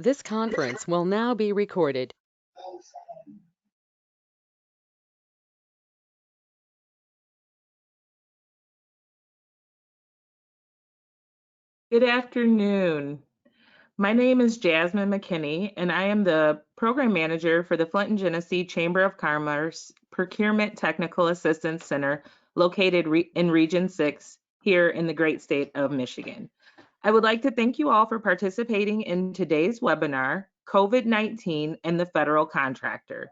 This conference will now be recorded. Good afternoon. My name is Jasmine McKinney, and I am the Program Manager for the Flint and Genesee Chamber of Commerce Procurement Technical Assistance Center located in Region 6 here in the great state of Michigan. I would like to thank you all for participating in today's webinar, COVID-19 and the Federal Contractor.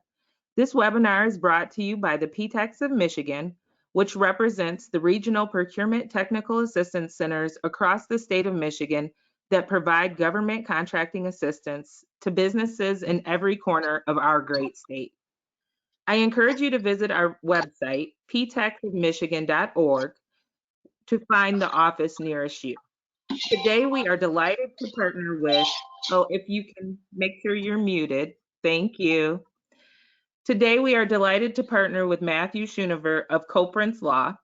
This webinar is brought to you by the PTEX of Michigan, which represents the regional procurement technical assistance centers across the state of Michigan that provide government contracting assistance to businesses in every corner of our great state. I encourage you to visit our website, ptexofmichigan.org, to find the office nearest you. Today, we are delighted to partner with, if you can make sure you're muted, thank you. Today, we are delighted to partner with Matthew Schoonover of Koprince Law.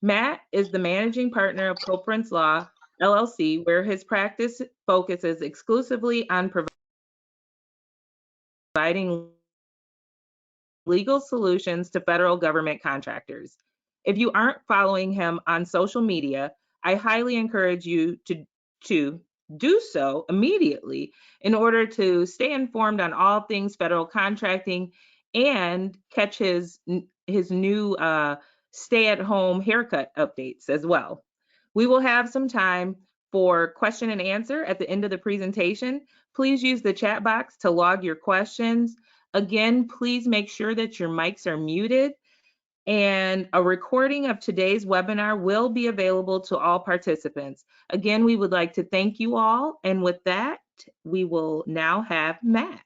Matt is the managing partner of Koprince Law LLC, where his practice focuses exclusively on providing legal solutions to federal government contractors. If you aren't following him on social media, I highly encourage you to do so immediately in order to stay informed on all things federal contracting and catch his new stay-at-home haircut updates as well. We will have some time for question and answer at the end of the presentation. Please use the chat box to log your questions. Again, please make sure that your mics are muted, and a recording of today's webinar will be available to all participants. Again, we would like to thank you all, and with that, we will now have Matt.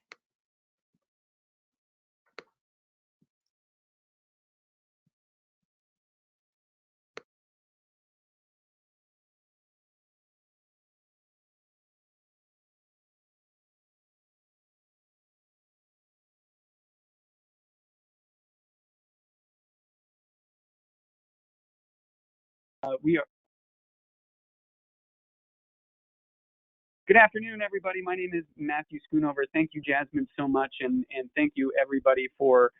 Good afternoon, everybody. My name is Matthew Schoonover. Thank you, Jasmine, so much, and thank you, everybody, for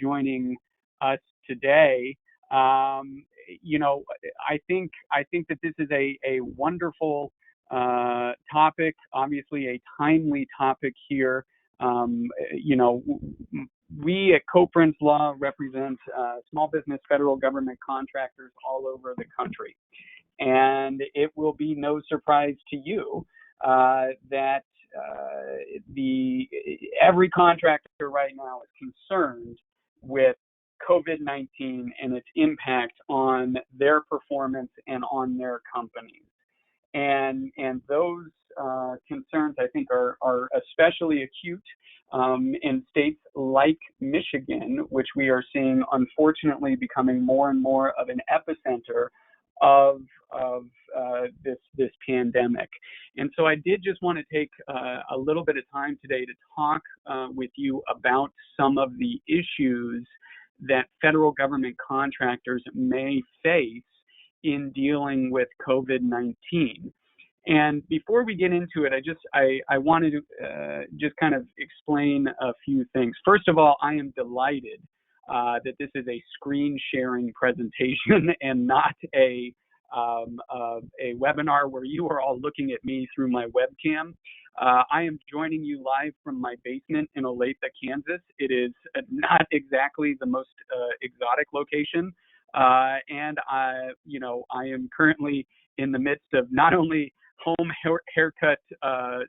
joining us today. You know, I think that this is a wonderful topic, obviously a timely topic here. You know, we at Koprince Law represent small business federal government contractors all over the country. And it will be no surprise to you that every contractor right now is concerned with COVID-19 and its impact on their performance and on their companies. And those concerns, I think, are especially acute in states like Michigan, which we are seeing, unfortunately, becoming more and more of an epicenter of this pandemic. And so I did just want to take a little bit of time today to talk with you about some of the issues that federal government contractors may face in dealing with COVID-19. And before we get into it, I wanted to just kind of explain a few things. First of all, I am delighted that this is a screen sharing presentation and not a webinar where you are all looking at me through my webcam. I am joining you live from my basement in Olathe, Kansas. It is not exactly the most exotic location, and I am currently in the midst of not only home haircut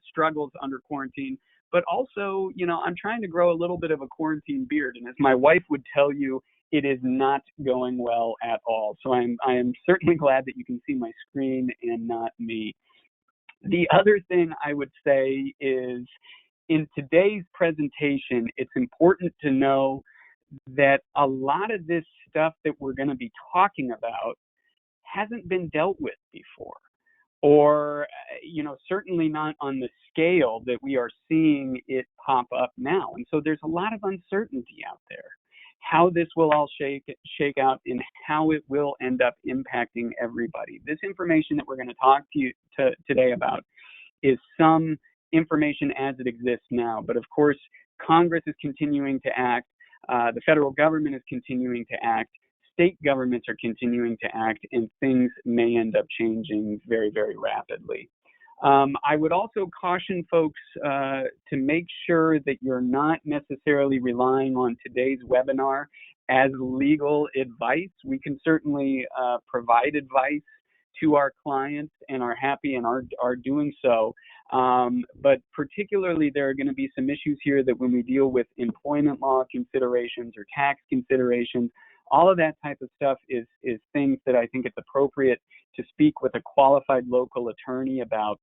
struggles under quarantine, but also, I'm trying to grow a little bit of a quarantine beard. And as my wife would tell you, it is not going well at all. So I am certainly glad that you can see my screen and not me. The other thing I would say is, in today's presentation, it's important to know that a lot of this stuff that we're going to be talking about hasn't been dealt with before, or certainly not on the scale that we are seeing it pop up now. And so there's a lot of uncertainty out there, how this will all shake out and how it will end up impacting everybody. This information that we're going to talk to you today about is some information as it exists now. But of course, Congress is continuing to act. The federal government is continuing to act. State governments are continuing to act, and things may end up changing very, very rapidly. I would also caution folks to make sure that you're not necessarily relying on today's webinar as legal advice. We can certainly provide advice to our clients and are happy and are doing so. But particularly, there are going to be some issues here that when we deal with employment law considerations or tax considerations, all of that type of stuff is things that I think it's appropriate to speak with a qualified local attorney about,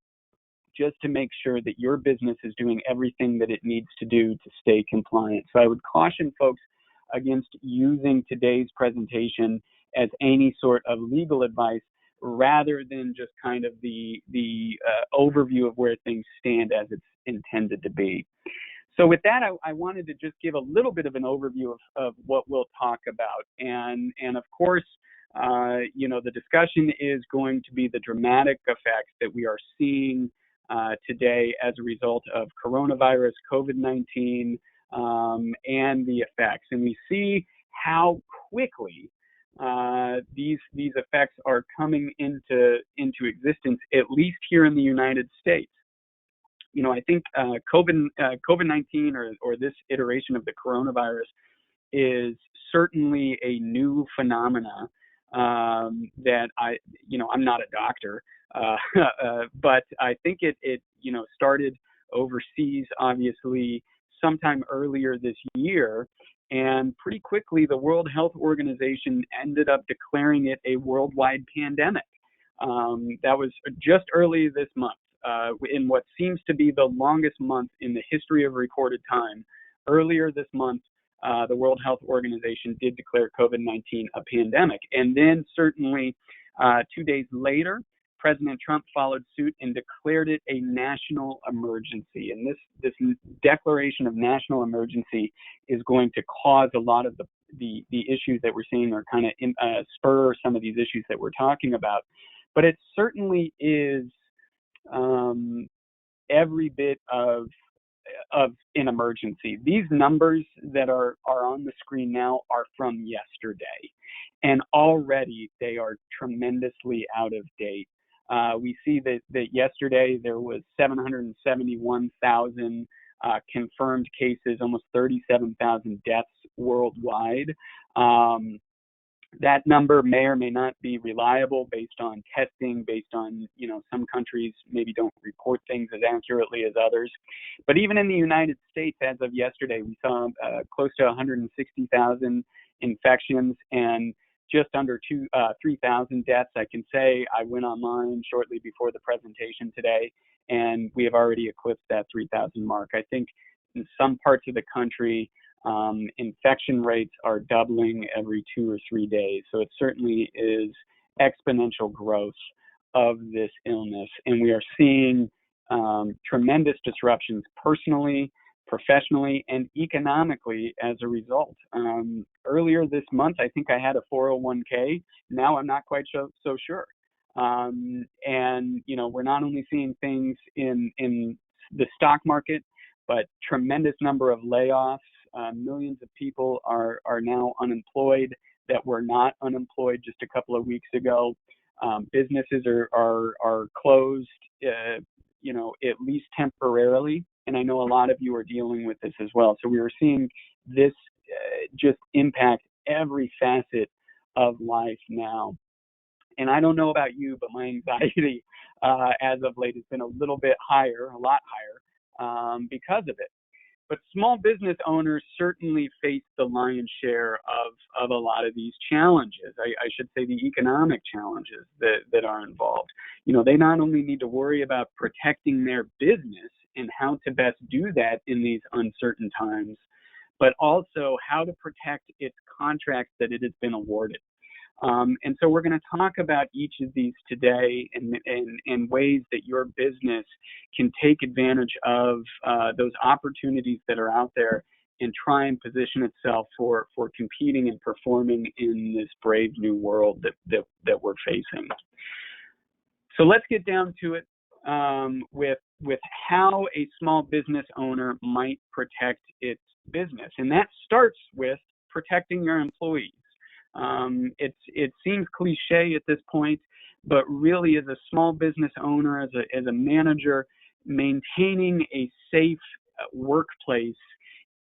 just to make sure that your business is doing everything that it needs to do to stay compliant. So I would caution folks against using today's presentation as any sort of legal advice, rather than just kind of the overview of where things stand as it's intended to be. So with that, I wanted to just give a little bit of an overview of what we'll talk about. And of course, the discussion is going to be the dramatic effects that we are seeing today as a result of coronavirus, COVID-19, and the effects. And we see how quickly these effects are coming into existence, at least here in the United States. I think COVID-19 or this iteration of the coronavirus is certainly a new phenomena that I'm not a doctor, but I think it started overseas, obviously, sometime earlier this year. And pretty quickly, the World Health Organization ended up declaring it a worldwide pandemic. That was just early this month, in what seems to be the longest month in the history of recorded time. Earlier this month, the World Health Organization did declare COVID-19 a pandemic. And then certainly 2 days later, President Trump followed suit and declared it a national emergency. And this declaration of national emergency is going to cause a lot of the issues that we're seeing, or kind of spur some of these issues that we're talking about. But it certainly is every bit of an emergency. These numbers that are on the screen now are from yesterday, and already they are tremendously out of date. We see that yesterday there was 771,000 confirmed cases, almost 37,000 deaths worldwide. That number may or may not be reliable based on testing, based on, some countries maybe don't report things as accurately as others. But even in the United States, as of yesterday, we saw close to 160,000 infections and just under 3,000 deaths. I can say I went online shortly before the presentation today, and we have already eclipsed that 3,000 mark. I think in some parts of the country, infection rates are doubling every 2 or 3 days. So it certainly is exponential growth of this illness. And we are seeing tremendous disruptions personally, professionally, and economically as a result. Earlier this month, I think I had a 401k. Now I'm not quite so sure. And, we're not only seeing things in the stock market, but tremendous number of layoffs. Millions of people are now unemployed that were not unemployed just a couple of weeks ago. Businesses are closed, at least temporarily. And I know a lot of you are dealing with this as well. So we are seeing this just impact every facet of life now. And I don't know about you, but my anxiety as of late has been a lot higher because of it. But small business owners certainly face the lion's share of a lot of these challenges. I should say the economic challenges that are involved. They not only need to worry about protecting their business and how to best do that in these uncertain times, but also how to protect its contracts that it has been awarded. And so we're going to talk about each of these today and ways that your business can take advantage of those opportunities that are out there and try and position itself for competing and performing in this brave new world that we're facing. So let's get down to it with with how a small business owner might protect its business. And that starts with protecting your employees. It seems cliche at this point, but really as a small business owner, as a manager, maintaining a safe workplace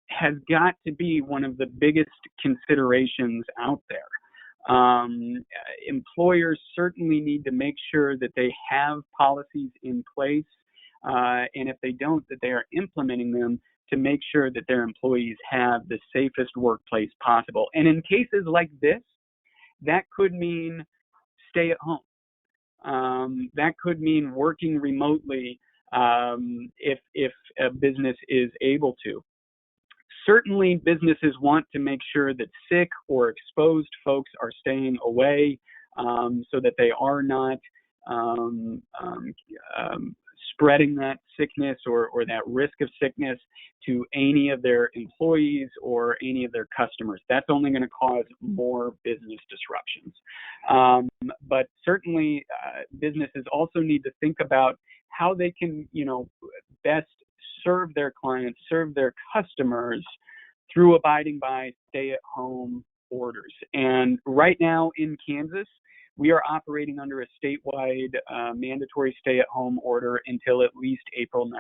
has got to be one of the biggest considerations out there. Employers certainly need to make sure that they have policies in place, and if they don't, that they are implementing them to make sure that their employees have the safest workplace possible. And in cases like this, that could mean stay at home. That could mean working remotely if a business is able to. Certainly, businesses want to make sure that sick or exposed folks are staying away so that they are not spreading that sickness or that risk of sickness to any of their employees or any of their customers. That's only going to cause more business disruptions. But certainly, businesses also need to think about how they can, best serve their clients, serve their customers through abiding by stay-at-home orders. And right now in Kansas, we are operating under a statewide mandatory stay-at-home order until at least April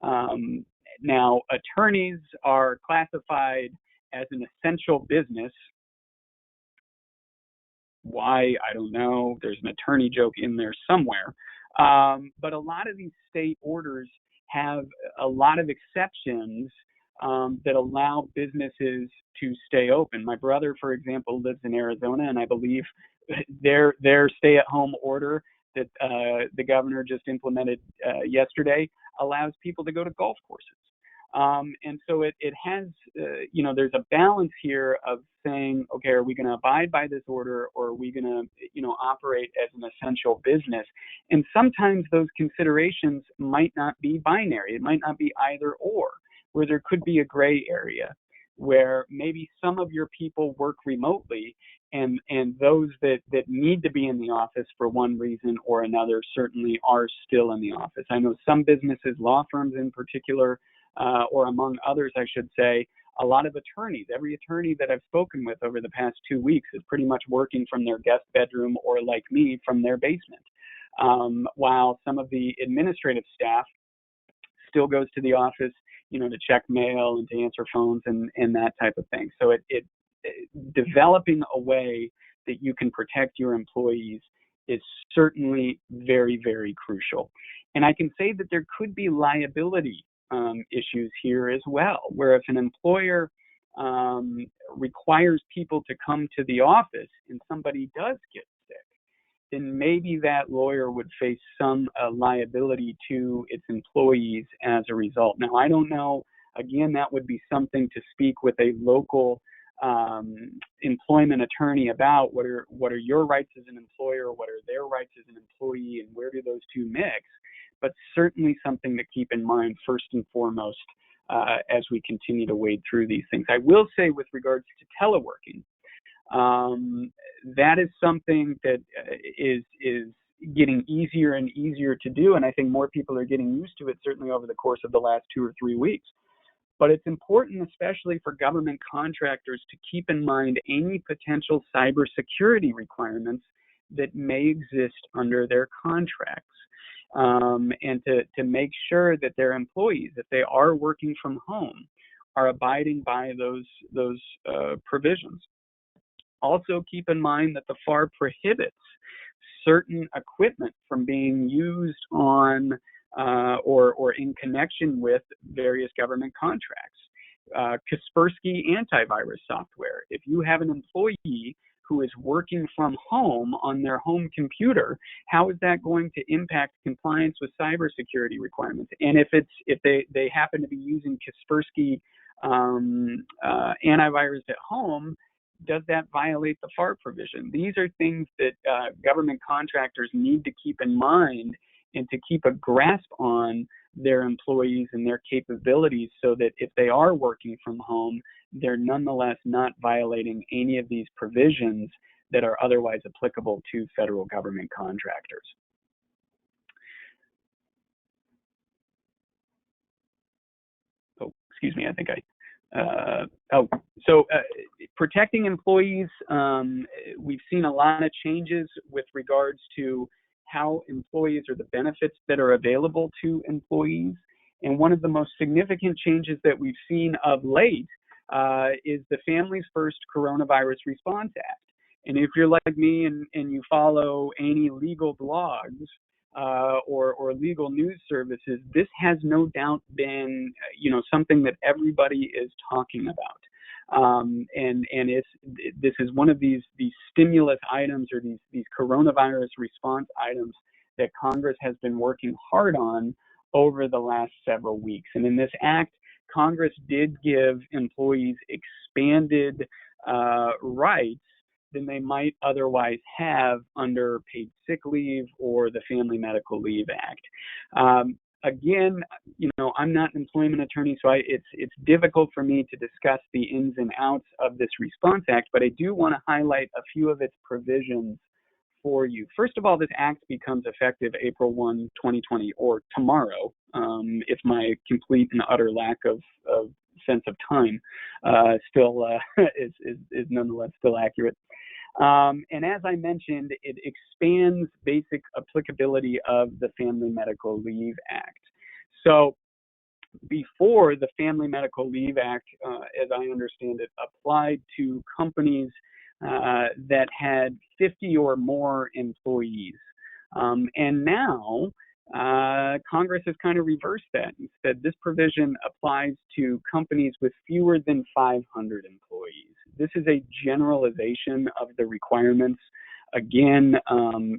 19th. Now, attorneys are classified as an essential business. Why? I don't know. There's an attorney joke in there somewhere. But a lot of these state orders have a lot of exceptions that allow businesses to stay open. My brother, for example, lives in Arizona, and I believe their stay-at-home order that the governor just implemented yesterday allows people to go to golf courses. And so it has, there's a balance here of saying, okay, are we going to abide by this order, or are we going to, operate as an essential business? And sometimes those considerations might not be binary. It might not be either or, where there could be a gray area where maybe some of your people work remotely and those that need to be in the office for one reason or another certainly are still in the office. I know some businesses, law firms in particular, or among others, I should say, a lot of attorneys, every attorney that I've spoken with over the past 2 weeks is pretty much working from their guest bedroom or, like me, from their basement, while some of the administrative staff still goes to the office, to check mail and to answer phones and that type of thing. So it developing a way that you can protect your employees is certainly very, very crucial. And I can say that there could be liability issues here as well, where if an employer requires people to come to the office and somebody does get sick, then maybe that lawyer would face some liability to its employees as a result. Now, I don't know. Again, that would be something to speak with a local employment attorney about. What are your rights as an employer? What are their rights as an employee? And where do those two mix? But certainly something to keep in mind first and foremost as we continue to wade through these things. I will say with regards to teleworking, that is something that is getting easier and easier to do, and I think more people are getting used to it certainly over the course of the last 2 or 3 weeks. But it's important, especially for government contractors, to keep in mind any potential cybersecurity requirements that may exist under their contracts. And to make sure that their employees, if they are working from home, are abiding by those provisions. Also keep in mind that the FAR prohibits certain equipment from being used on or in connection with various government contracts. Kaspersky antivirus software. If you have an employee who is working from home on their home computer, how is that going to impact compliance with cybersecurity requirements? And if they happen to be using Kaspersky antivirus at home, does that violate the FAR provision? These are things that government contractors need to keep in mind and to keep a grasp on their employees and their capabilities so that if they are working from home, they're nonetheless not violating any of these provisions that are otherwise applicable to federal government contractors. excuse me, I think so protecting employees, we've seen a lot of changes with regards to how employees or the benefits that are available to employees. And one of the most significant changes that we've seen of late is the Families First Coronavirus Response Act. And if you're like me and you follow any legal blogs or legal news services, this has no doubt been, something that everybody is talking about. This is one of these stimulus items or these coronavirus response items that Congress has been working hard on over the last several weeks. And in this act, Congress did give employees expanded rights than they might otherwise have under paid sick leave or the Family Medical Leave Act. Again, I'm not an employment attorney, so it's difficult for me to discuss the ins and outs of this Response Act, but I do want to highlight a few of its provisions for you. First of all, this act becomes effective April 1, 2020, or tomorrow, if my complete and utter lack of sense of time still is nonetheless still accurate. And as I mentioned, it expands basic applicability of the Family Medical Leave Act. So before, the Family Medical Leave Act, as I understand it, applied to companies that had 50 or more employees. And now Congress has kind of reversed that and said this provision applies to companies with fewer than 500 employees. This is a generalization of the requirements. Again,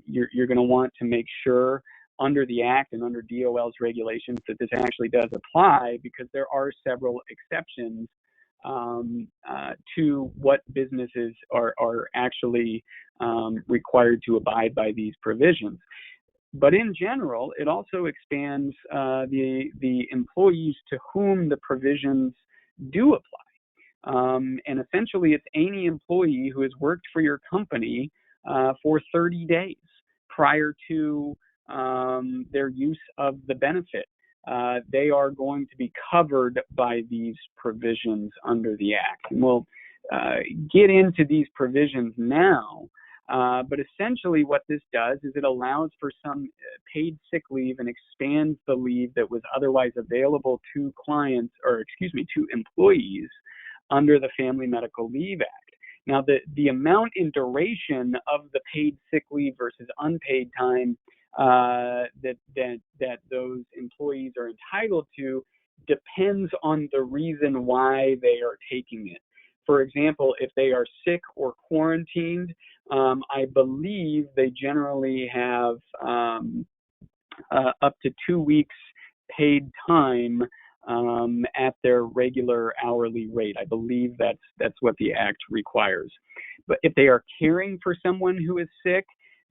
you're going to want to make sure under the Act and under DOL's regulations that this actually does apply, because there are several exceptions to what businesses are actually required to abide by these provisions. But in general, it also expands the employees to whom the provisions do apply. And essentially, it's any employee who has worked for your company for 30 days prior to their use of the benefit. They are going to be covered by these provisions under the Act. And we'll get into these provisions now, but essentially what this does is it allows for some paid sick leave and expands the leave that was otherwise available to to employees under the Family Medical Leave Act. Now, the amount and duration of the paid sick leave versus unpaid time that those employees are entitled to depends on the reason why they are taking it. For example, if they are sick or quarantined, I believe they generally have up to 2 weeks paid time at their regular hourly rate. I believe that's what the Act requires. But if they are caring for someone who is sick,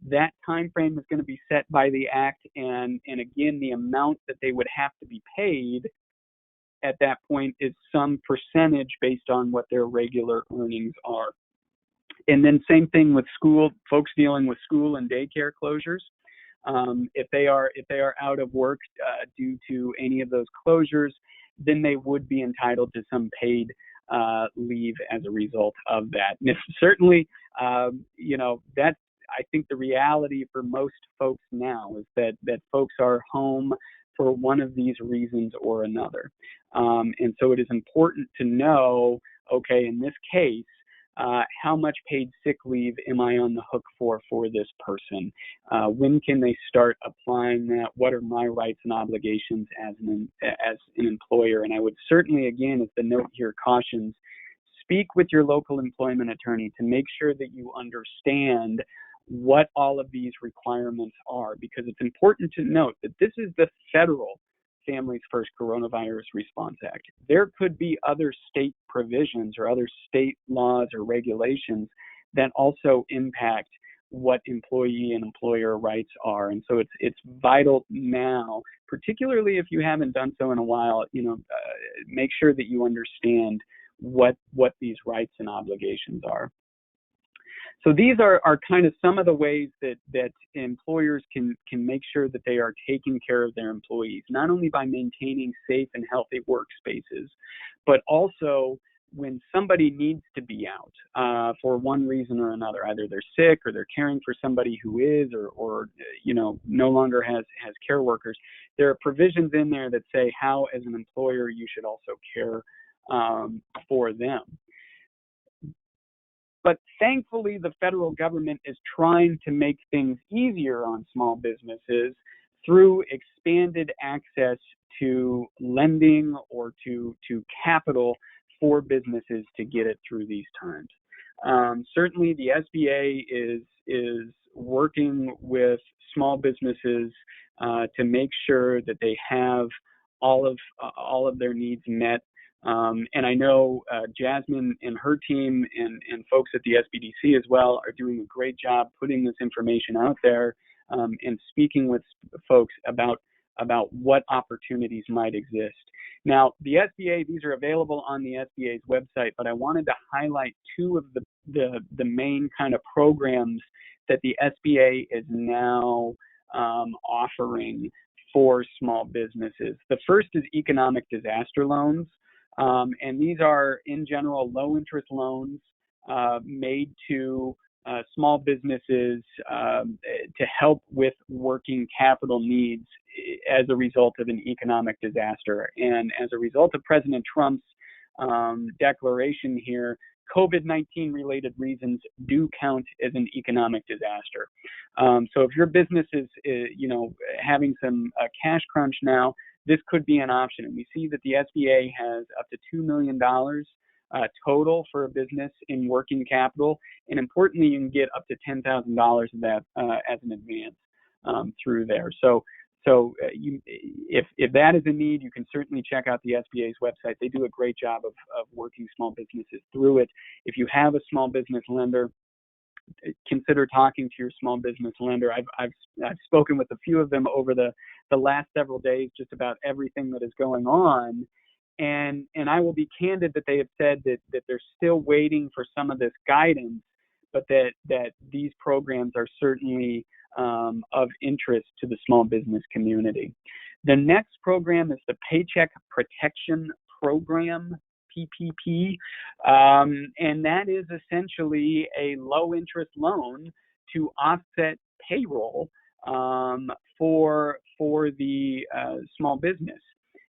that time frame is going to be set by the Act, and again, the amount that they would have to be paid at that point is some percentage based on what their regular earnings are. And then same thing with school, folks dealing with school and daycare closures. If they are out of work due to any of those closures, then they would be entitled to some paid leave as a result of that. And certainly, that's, I think, the reality for most folks now is that folks are home for one of these reasons or another. And so it is important to know, okay, in this case, how much paid sick leave am I on the hook for this person? When can they start applying that? What are my rights and obligations as an employer? And I would certainly, again, as the note here cautions, speak with your local employment attorney to make sure that you understand what all of these requirements are, because it's important to note that this is the federal Families First Coronavirus Response Act. There could be other state provisions or other state laws or regulations that also impact what employee and employer rights are. And so it's vital now, particularly if you haven't done so in a while, make sure that you understand what these rights and obligations are. So these are kind of some of the ways that employers can make sure that they are taking care of their employees, not only by maintaining safe and healthy workspaces, but also when somebody needs to be out for one reason or another, either they're sick or they're caring for somebody who is or no longer has care workers, there are provisions in there that say how, as an employer, you should also care for them. But thankfully, the federal government is trying to make things easier on small businesses through expanded access to lending or to capital for businesses to get it through these times. Certainly, the SBA is working with small businesses to make sure that they have all of their needs met. And I know Jasmine and her team and folks at the SBDC as well are doing a great job putting this information out there and speaking with folks about what opportunities might exist. Now, the SBA, these are available on the SBA's website, but I wanted to highlight two of the main kind of programs that the SBA is now offering for small businesses. The first is economic disaster loans. And these are, in general, low-interest loans made to small businesses to help with working capital needs as a result of an economic disaster. And as a result of President Trump's declaration here, COVID-19 related reasons do count as an economic disaster. So if your business is, having some cash crunch now, this could be an option. And we see that the SBA has up to $2 million total for a business in working capital. And importantly, you can get up to $10,000 of that as an advance through there. So if that is a need, you can certainly check out the SBA's website. They do a great job of working small businesses through it. If you have a small business lender, consider talking to your small business lender. I've spoken with a few of them over the last several days just about everything that is going on, and I will be candid that they have said that they're still waiting for some of this guidance, but that these programs are certainly of interest to the small business community. The next program is the Paycheck Protection Program, PPP, and that is essentially a low-interest loan to offset payroll for the small business.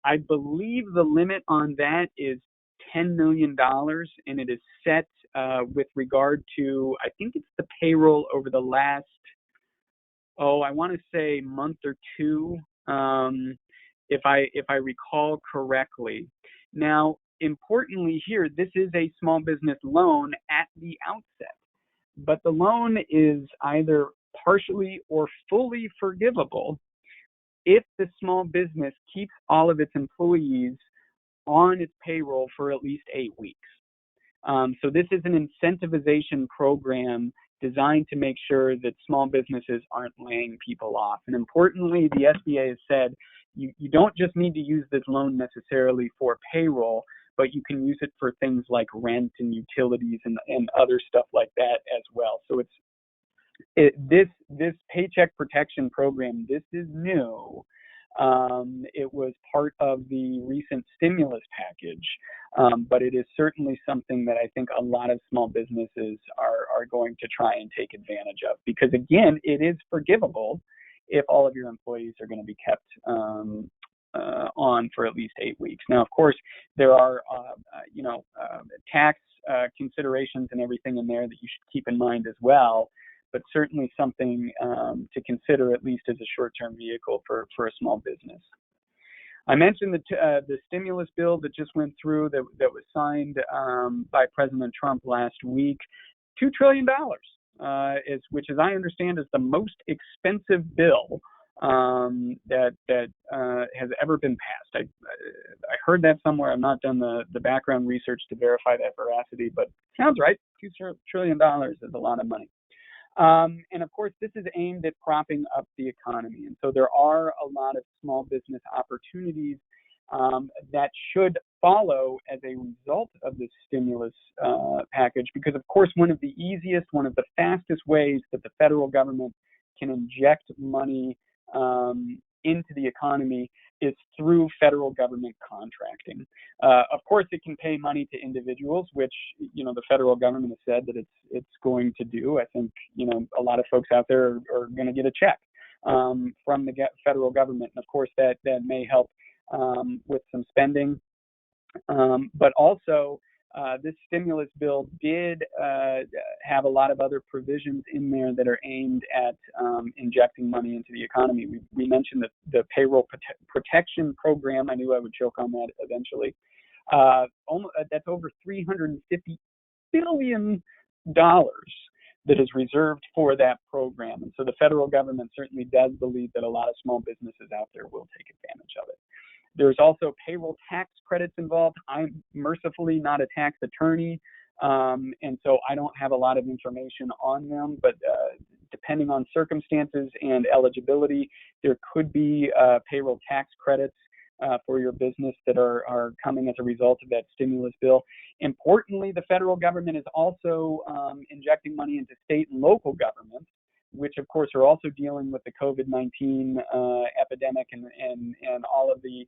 I believe the limit on that is $10 million, and it is set with regard to, I think it's the payroll over the last, I want to say month or two, if I recall correctly. Now, importantly here, this is a small business loan at the outset, but the loan is either partially or fully forgivable if the small business keeps all of its employees on its payroll for at least 8 weeks. So this is an incentivization program designed to make sure that small businesses aren't laying people off. And importantly, the SBA has said you don't just need to use this loan necessarily for payroll, but you can use it for things like rent and utilities and other stuff like that as well. So this Paycheck Protection Program, this is new. It was part of the recent stimulus package, but it is certainly something that I think a lot of small businesses are going to try and take advantage of, because again, it is forgivable if all of your employees are going to be kept on for at least 8 weeks. Now, of course, there are tax considerations and everything in there that you should keep in mind as well, but certainly something to consider at least as a short-term vehicle for a small business. I mentioned the stimulus bill that just went through that was signed by President Trump last week. $2 trillion, which, as I understand, is the most expensive bill that has ever been passed. I heard that somewhere. I've not done the background research to verify that veracity, but sounds right. $2 trillion is a lot of money. And of course, this is aimed at propping up the economy. And so there are a lot of small business opportunities that should follow as a result of this stimulus package, because of course one of the easiest, one of the fastest ways that the federal government can inject money into the economy is through federal government contracting. Of course, it can pay money to individuals, which the federal government has said that it's going to do. I think a lot of folks out there are going to get a check from the federal government, and of course that may help with some spending. But also, this stimulus bill did have a lot of other provisions in there that are aimed at injecting money into the economy. We mentioned the payroll protection program. I knew I would choke on that eventually. That's over $350 billion that is reserved for that program. And so the federal government certainly does believe that a lot of small businesses out there will take advantage of it. There's also payroll tax credits involved. I'm mercifully not a tax attorney, and so I don't have a lot of information on them, but depending on circumstances and eligibility, there could be payroll tax credits for your business that are coming as a result of that stimulus bill. Importantly, the federal government is also injecting money into state and local governments, which of course are also dealing with the COVID-19 epidemic and all of the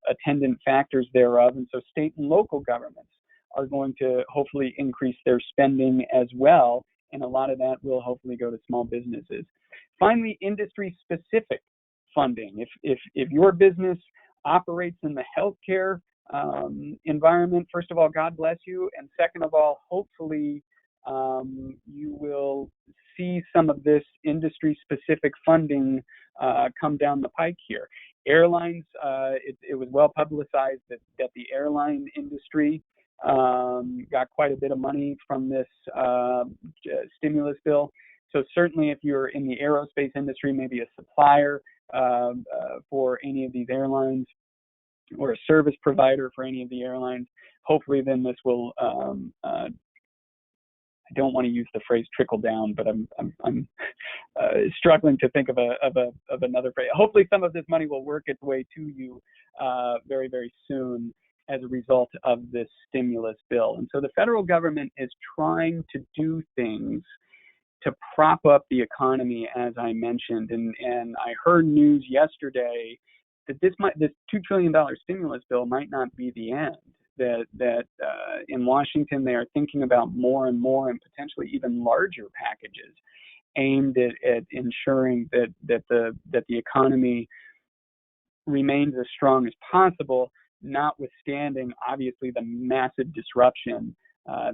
attendant factors thereof. And so state and local governments are going to hopefully increase their spending as well, and a lot of that will hopefully go to small businesses. Finally, industry-specific funding. If your business operates in the healthcare environment, first of all, God bless you, and second of all, hopefully you will see some of this industry-specific funding come down the pike here. Airlines, it was well publicized that the airline industry got quite a bit of money from this stimulus bill. So certainly if you're in the aerospace industry, maybe a supplier for any of these airlines or a service provider for any of the airlines, hopefully then this will I don't want to use the phrase trickle down, but I'm struggling to think of another phrase. Hopefully, some of this money will work its way to you very, very soon as a result of this stimulus bill. And so the federal government is trying to do things to prop up the economy, as I mentioned. And I heard news yesterday that this $2 trillion stimulus bill might not be the end. That in Washington they are thinking about more and more and potentially even larger packages aimed at ensuring that the economy remains as strong as possible, notwithstanding obviously the massive disruption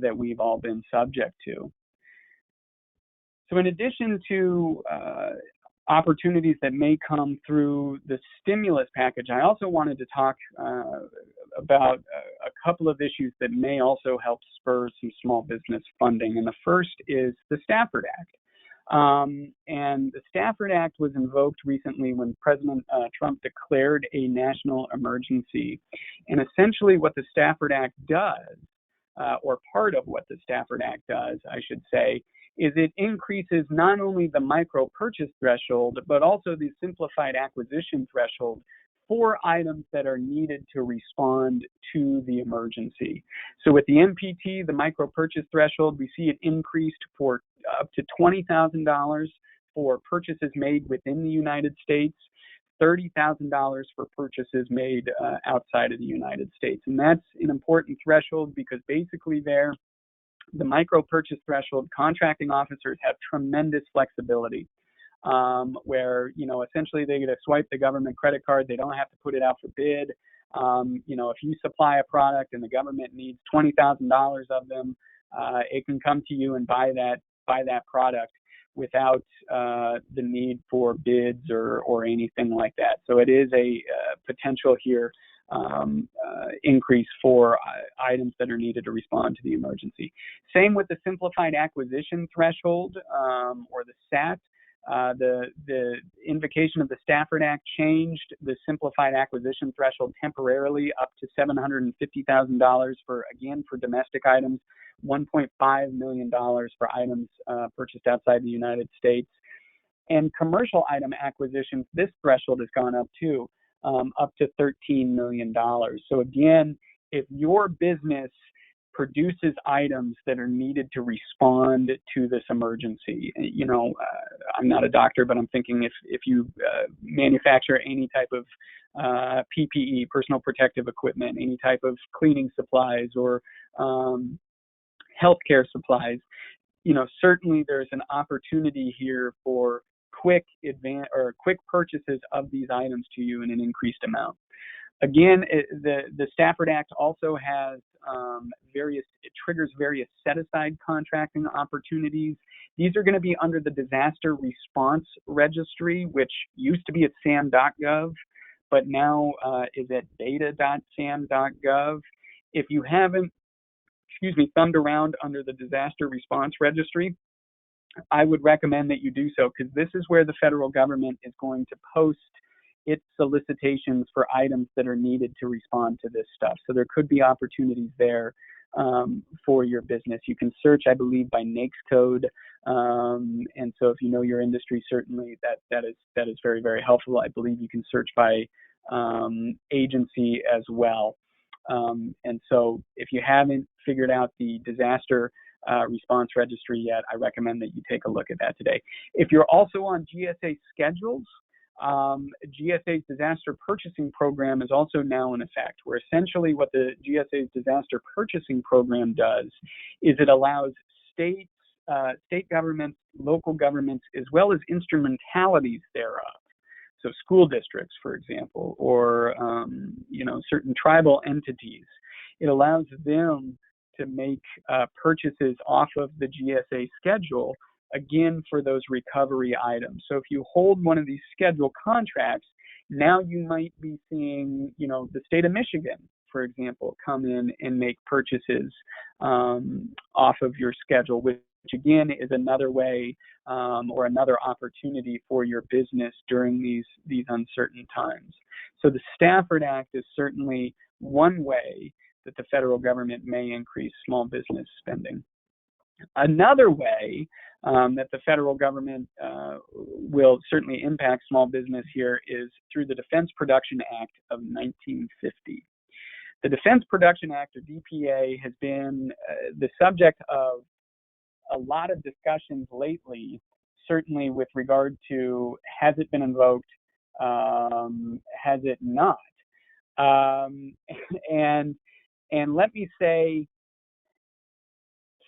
that we've all been subject to. So in addition to opportunities that may come through the stimulus package, I also wanted to talk about a couple of issues that may also help spur some small business funding. And the first is the Stafford Act. And the Stafford Act was invoked recently when President Trump declared a national emergency. And essentially what the Stafford Act does, or part of what the Stafford Act does, I should say, is it increases not only the micro purchase threshold, but also the simplified acquisition threshold for items that are needed to respond to the emergency. So with the MPT, the micro purchase threshold, we see it increased for up to $20,000 for purchases made within the United States, $30,000 for purchases made outside of the United States. And that's an important threshold because basically the micro purchase threshold, contracting officers have tremendous flexibility. Where, essentially they get to swipe the government credit card. They don't have to put it out for bid. If you supply a product and the government needs $20,000 of them, it can come to you and buy that product without the need for bids or anything like that. So it is a potential here increase for items that are needed to respond to the emergency. Same with the simplified acquisition threshold, or the SAT. The invocation of the Stafford Act changed the simplified acquisition threshold temporarily up to $750,000 for domestic items, $1.5 million for items purchased outside the United States. And commercial item acquisitions, this threshold has gone up too, up to $13 million. So again, if your business produces items that are needed to respond to this emergency, I'm not a doctor, but I'm thinking if you manufacture any type of PPE, personal protective equipment, any type of cleaning supplies or healthcare supplies, certainly there's an opportunity here for quick purchases of these items to you in an increased amount. Again, the Stafford Act also has it triggers various set-aside contracting opportunities. These are going to be under the Disaster Response Registry, which used to be at sam.gov, but now is at beta.sam.gov. If you haven't, thumbed around under the Disaster Response Registry, I would recommend that you do so, because this is where the federal government is going to post its solicitations for items that are needed to respond to this stuff. So there could be opportunities there for your business. You can search, I believe, by NAICS code. And so if you know your industry, certainly that is very, very helpful. I believe you can search by agency as well. And so if you haven't figured out the disaster response registry yet, I recommend that you take a look at that today. If you're also on GSA schedules, GSA's disaster purchasing program is also now in effect, where essentially what the GSA's disaster purchasing program does is it allows state governments, local governments, as well as instrumentalities thereof. So school districts, for example, or certain tribal entities, it allows them to make purchases off of the GSA schedule, again, for those recovery items. So if you hold one of these schedule contracts, now you might be seeing, the state of Michigan, for example, come in and make purchases off of your schedule, which again is another way or another opportunity for your business during these uncertain times. So the Stafford Act is certainly one way that the federal government may increase small business spending. Another way that the federal government will certainly impact small business here is through the Defense Production Act of 1950. The Defense Production Act, or DPA, has been the subject of a lot of discussions lately, certainly with regard to has it been invoked, has it not? And let me say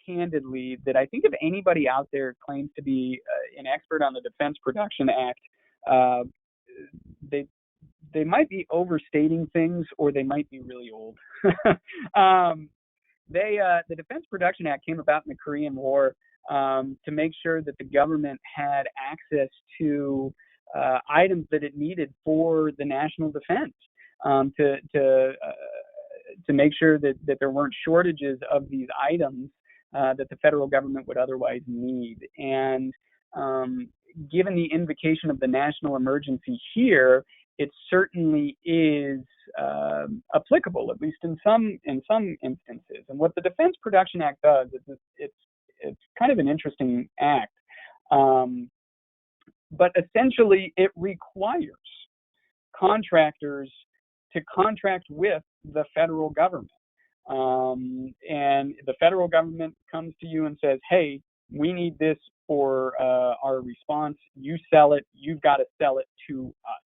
candidly that I think if anybody out there claims to be an expert on the Defense Production Act, they might be overstating things, or they might be really old. The Defense Production Act came about in the Korean War to make sure that the government had access to items that it needed for the national defense, to make sure that there weren't shortages of these items that the federal government would otherwise need. And given the invocation of the national emergency here, it certainly is applicable, at least in some instances. And what the Defense Production Act does is it's kind of an interesting act, but essentially it requires contractors to contract with the federal government. And the federal government comes to you and says, hey, we need this for our response. You sell it. You've got to sell it to us.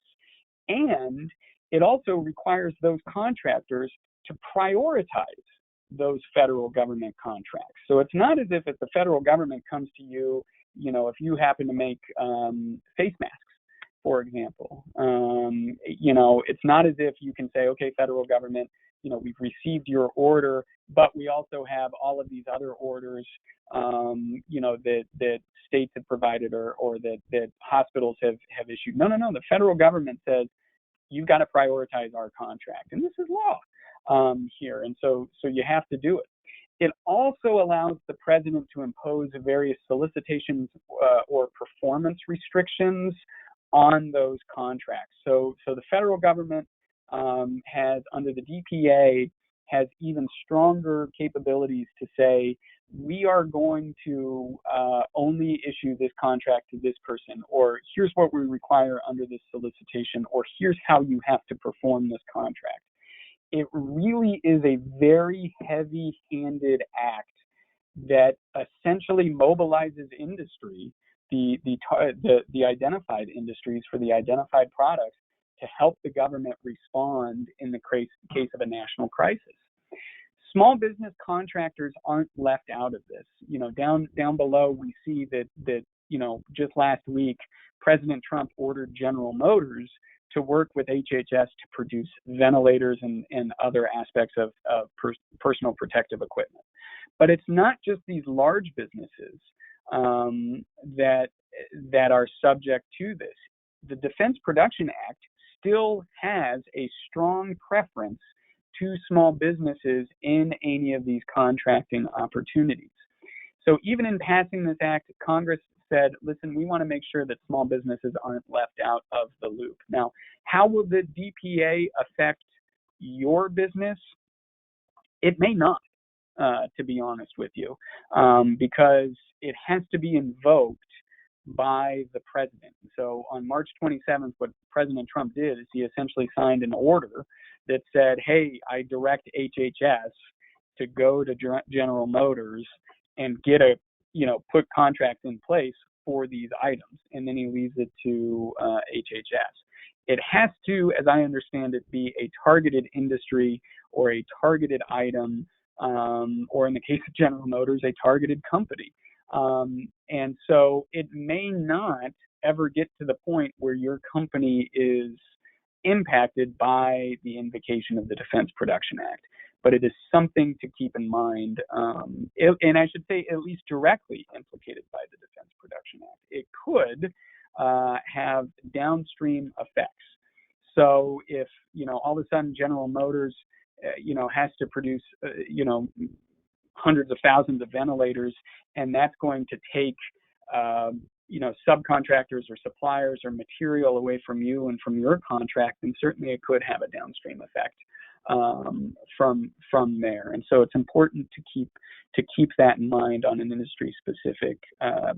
And it also requires those contractors to prioritize those federal government contracts. So it's not as if the federal government comes to you, if you happen to make face masks, for example, it's not as if you can say, okay, federal government, we've received your order, but we also have all of these other orders, that states have provided or that hospitals have issued. No. The federal government says, you've got to prioritize our contract. And this is law here. And so you have to do it. It also allows the president to impose various solicitations or performance restrictions on those contracts. So the federal government has, under the DPA, has even stronger capabilities to say, we are going to only issue this contract to this person, or here's what we require under this solicitation, or here's how you have to perform this contract. It really is a very heavy-handed act that essentially mobilizes industry, the identified industries for the identified products, to help the government respond in the case of a national crisis. Small business contractors aren't left out of this. Down below, we see that just last week, President Trump ordered General Motors to work with HHS to produce ventilators and other aspects of personal protective equipment. But it's not just these large businesses that are subject to this. The Defense Production Act still has a strong preference to small businesses in any of these contracting opportunities. So even in passing this act, Congress said, listen, we want to make sure that small businesses aren't left out of the loop. Now, how will the DPA affect your business? It may not, to be honest with you, because it has to be invoked by the president. So on March 27th, what President Trump did is he essentially signed an order that said, hey, I direct HHS to go to General Motors and put contracts in place for these items, and then he leaves it to HHS. It has to, as I understand it, be a targeted industry or a targeted item, or in the case of General Motors, a targeted company. And so it may not ever get to the point where your company is impacted by the invocation of the Defense Production Act, but it is something to keep in mind, and I should say at least directly implicated by the Defense Production Act. It could have downstream effects. So if, all of a sudden General Motors, has to produce, hundreds of thousands of ventilators, and that's going to take, subcontractors or suppliers or material away from you and from your contract, then certainly it could have a downstream effect from there. And so it's important to keep that in mind on an industry-specific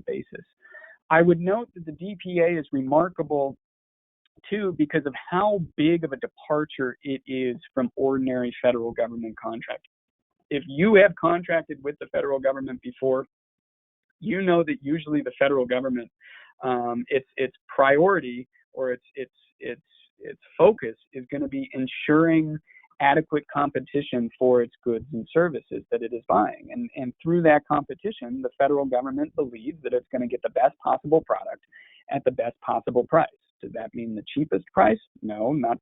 basis. I would note that the DPA is remarkable too because of how big of a departure it is from ordinary federal government contracting. If you have contracted with the federal government before, you know that usually the federal government, its priority or its focus is going to be ensuring adequate competition for its goods and services that it is buying. And through that competition, the federal government believes that it's going to get the best possible product at the best possible price. Does that mean the cheapest price? No, not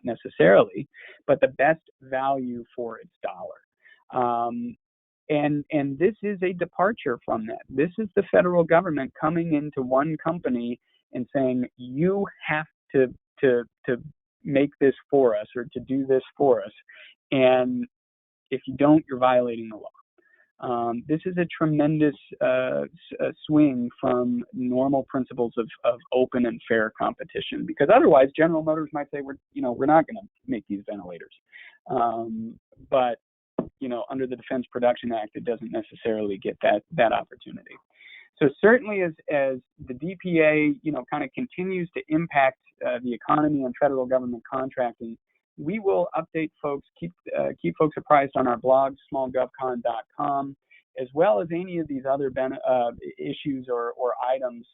necessarily, but the best value for its dollar. And this is a departure from that. This is the federal government coming into one company and saying, you have to make this for us or to do this for us. And if you don't, you're violating the law. This is a tremendous swing from normal principles of open and fair competition, because otherwise General Motors might say, we're not going to make these ventilators. But under the Defense Production Act, it doesn't necessarily get that opportunity. So certainly as the DPA, kind of continues to impact the economy and federal government contracting, we will update folks, keep folks apprised on our blog, smallgovcon.com, as well as any of these other issues or items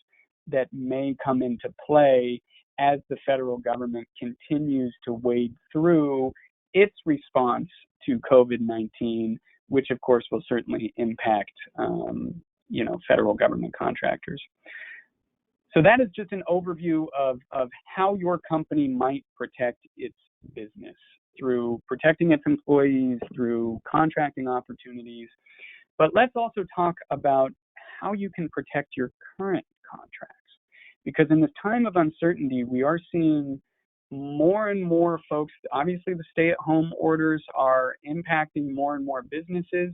that may come into play as the federal government continues to wade through its response to COVID-19, which of course will certainly impact federal government contractors. So that is just an overview of how your company might protect its business through protecting its employees, through contracting opportunities. But let's also talk about how you can protect your current contracts. Because in this time of uncertainty, we are seeing more and more folks, obviously the stay-at-home orders are impacting more and more businesses.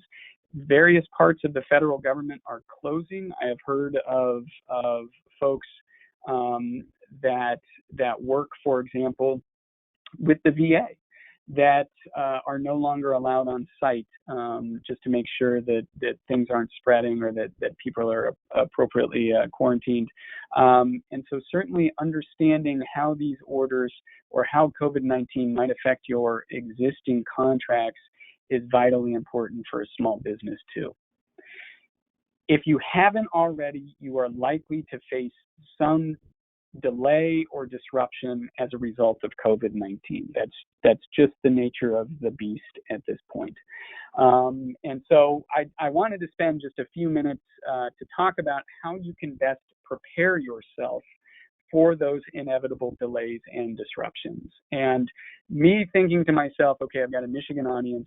Various parts of the federal government are closing. I have heard of folks that work, for example, with the VA. that are no longer allowed on site, just to make sure that things aren't spreading or that people are appropriately quarantined. And so certainly understanding how these orders or how COVID-19 might affect your existing contracts is vitally important for a small business too. If you haven't already, you are likely to face some delay or disruption as a result of COVID-19. That's just the nature of the beast at this point. And so I wanted to spend just a few minutes to talk about how you can best prepare yourself for those inevitable delays and disruptions. And me thinking to myself, okay, I've got a Michigan audience,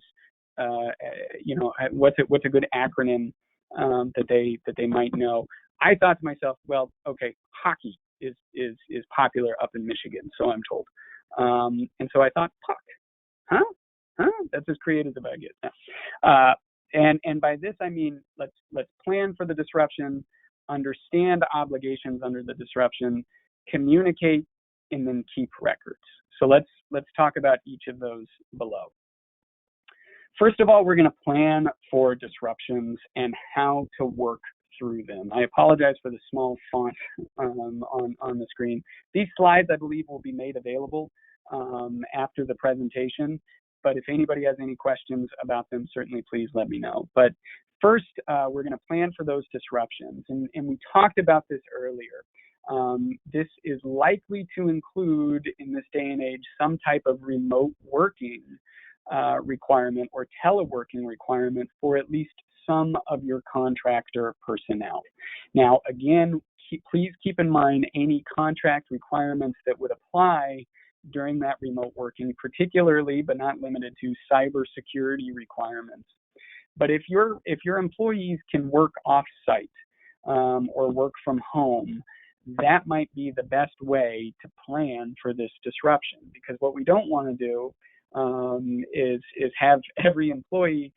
what's a good acronym that they might know? I thought to myself, well, okay, hockey is popular up in Michigan, so I'm told. And so I thought, puck, huh? That's as creative as I get. And by this I mean let's plan for the disruption, understand obligations under the disruption, communicate, and then keep records. So let's talk about each of those below. First of all, we're going to plan for disruptions and how to work through them. I apologize for the small font on the screen. These slides, I believe, will be made available after the presentation, but if anybody has any questions about them, certainly please let me know. But first, we're going to plan for those disruptions, and we talked about this earlier. This is likely to include, in this day and age, some type of remote working requirement or teleworking requirement for at least some of your contractor personnel. Now, again, please keep in mind any contract requirements that would apply during that remote working, particularly but not limited to cybersecurity requirements. But if your employees can work off-site or work from home, that might be the best way to plan for this disruption, because what we don't want to do is have every employee,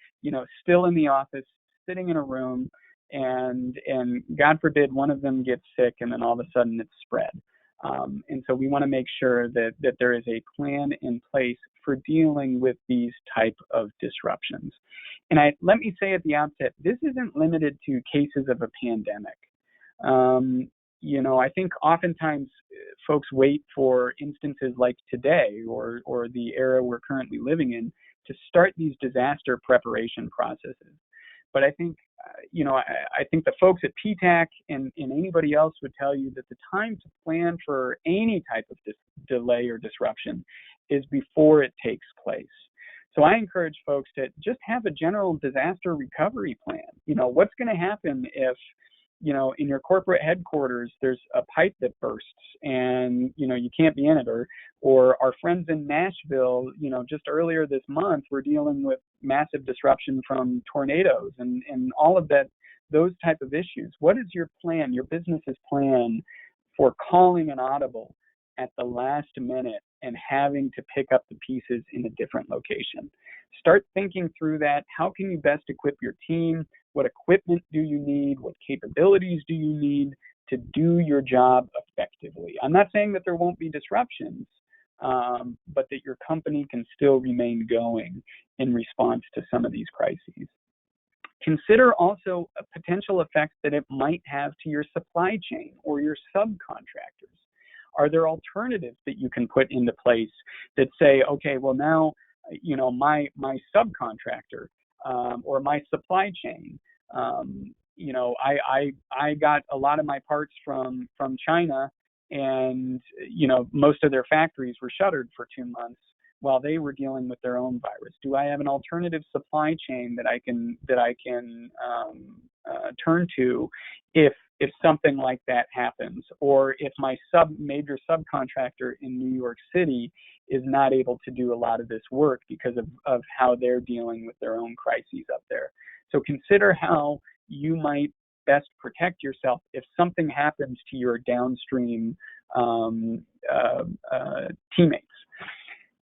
still in the office, sitting in a room, and God forbid one of them gets sick and then all of a sudden it's spread. And so we want to make sure that there is a plan in place for dealing with these type of disruptions. And let me say at the outset, this isn't limited to cases of a pandemic. I think oftentimes folks wait for instances like today or the era we're currently living in to start these disaster preparation processes. But I think, I think the folks at PTAC and anybody else would tell you that the time to plan for any type of delay or disruption is before it takes place. So I encourage folks to just have a general disaster recovery plan. What's going to happen if, in your corporate headquarters, there's a pipe that bursts and, you can't be in it, or our friends in Nashville, just earlier this month, we're dealing with massive disruption from tornadoes and all of that, those type of issues. What is your plan, your business's plan for calling an audible at the last minute and having to pick up the pieces in a different location? Start thinking through that. How can you best equip your team? What equipment do you need? What capabilities do you need to do your job effectively? I'm not saying that there won't be disruptions, but that your company can still remain going in response to some of these crises. Consider also a potential effect that it might have to your supply chain or your subcontractors. Are there alternatives that you can put into place that say, okay, well now, my subcontractor or my supply chain, I got a lot of my parts from China, and most of their factories were shuttered for 2 months while they were dealing with their own virus. Do I have an alternative supply chain that I can turn to if something like that happens, or if my major subcontractor in New York City is not able to do a lot of this work because of how they're dealing with their own crises up there? So consider how you might best protect yourself if something happens to your downstream teammates.